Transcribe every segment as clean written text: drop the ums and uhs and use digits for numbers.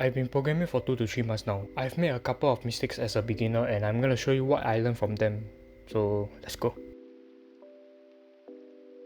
I've been programming for 2 to 3 months now. I've made a couple of mistakes as a beginner and I'm gonna show you what I learned from them. So let's go.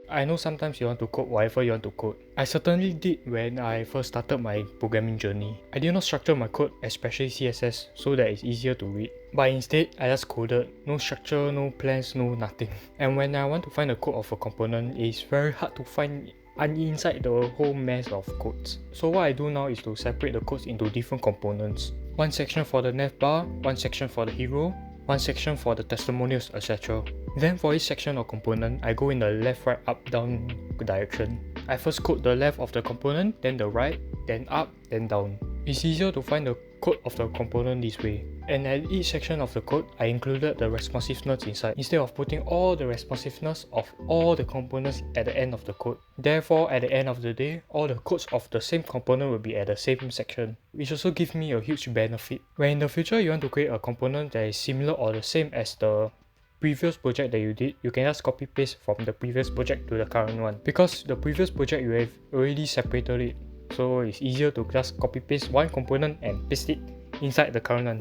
I know sometimes you want to code whatever you want to code. I certainly did when I first started my programming journey. I did not structure my code, especially CSS, so that it's easier to read. But instead, I just coded. No structure, no plans, no nothing. And when I want to find the code of a component, it's very hard to find inside the whole mess of codes. So what I do now is to separate the codes into different components. One section for the nav bar, one section for the hero, one section for the testimonials, etc. Then for each section or component, I go in the left, right, up, down direction. I first code the left of the component, then the right, then up, then down. It's easier to find the code of the component this way. And at each section of the code, I included the responsiveness inside, instead of putting all the responsiveness of all the components at the end of the code. Therefore, at the end of the day, all the codes of the same component will be at the same section, which also gives me a huge benefit. When in the future you want to create a component that is similar or the same as the previous project that you did, you can just copy paste from the previous project to the current one. Because the previous project you have already separated it, so it's easier to just copy paste one component and paste it inside the current one.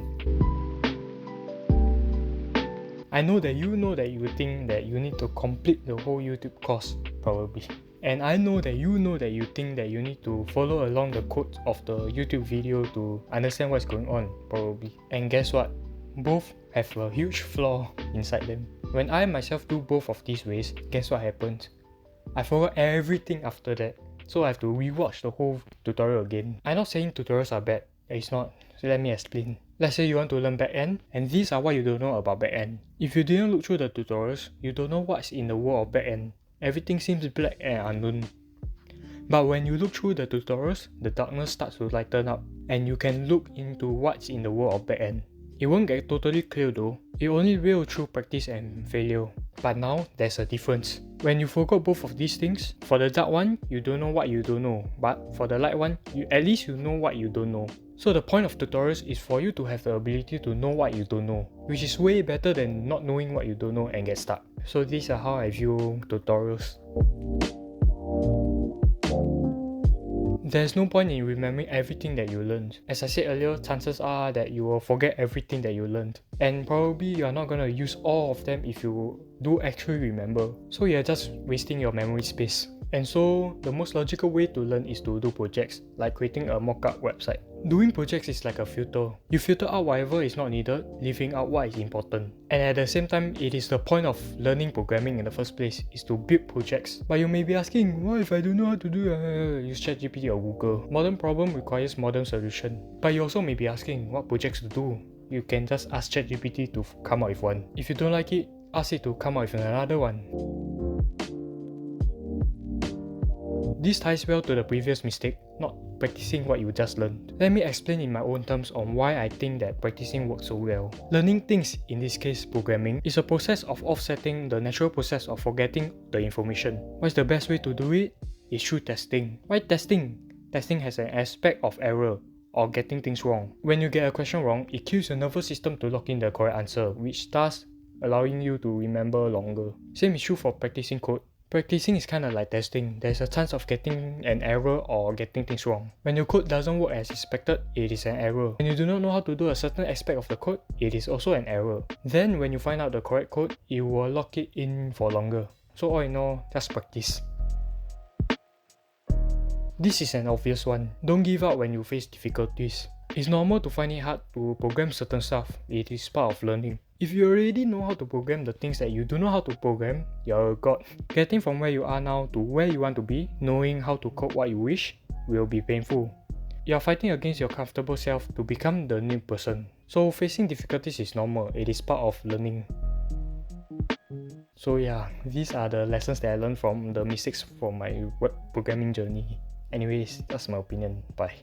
I know that you think that you need to complete the whole YouTube course, probably. And I know that you think that you need to follow along the code of the YouTube video to understand what's going on, probably. And guess what? Both have a huge flaw inside them. When I myself do both of these ways, guess what happens? I forgot everything after that. So I have to rewatch the whole tutorial again. I'm not saying tutorials are bad, it's not, so let me explain. Let's say you want to learn backend, and these are what you don't know about backend. If you didn't look through the tutorials, you don't know what's in the world of backend. Everything seems black and unknown. But when you look through the tutorials, the darkness starts to lighten up, and you can look into what's in the world of backend. It won't get totally clear though, it only will through practice and failure. But now, there's a difference. When you forgot both of these things, for the dark one, you don't know what you don't know. But for the light one, at least you know what you don't know. So the point of tutorials is for you to have the ability to know what you don't know, which is way better than not knowing what you don't know and get stuck. So these are how I view tutorials. There's no point in remembering everything that you learned. As I said earlier, chances are that you will forget everything that you learned. And probably you're not gonna use all of them if you do actually remember. So you're just wasting your memory space. And so, the most logical way to learn is to do projects, like creating a mock-up website. Doing projects is like a filter. You filter out whatever is not needed, leaving out what is important. And at the same time, it is the point of learning programming in the first place, is to build projects. But you may be asking, what if I don't know how to do it? Use ChatGPT or Google. Modern problem requires modern solution. But you also may be asking what projects to do. You can just ask ChatGPT to come up with one. If you don't like it, ask it to come up with another one. This ties well to the previous mistake, not practicing what you just learned. Let me explain in my own terms on why I think that practicing works so well. Learning things, in this case programming, is a process of offsetting the natural process of forgetting the information. What's the best way to do it? It's through testing. Why testing? Testing has an aspect of error, or getting things wrong. When you get a question wrong, it cues your nervous system to lock in the correct answer, which thus allowing you to remember longer. Same is true for practicing code. Practicing is kinda like testing. There's a chance of getting an error or getting things wrong. When your code doesn't work as expected, it is an error. When you do not know how to do a certain aspect of the code, it is also an error. Then when you find out the correct code, it will lock it in for longer. So all in all, just practice. This is an obvious one. Don't give up when you face difficulties. It's normal to find it hard to program certain stuff. It is part of learning. If you already know how to program the things that you don't know how to program, you're a god. Getting from where you are now to where you want to be, knowing how to code what you wish, will be painful. You're fighting against your comfortable self to become the new person. So facing difficulties is normal, it is part of learning. So yeah, these are the lessons that I learned from the mistakes from my web programming journey. Anyways, that's my opinion. Bye.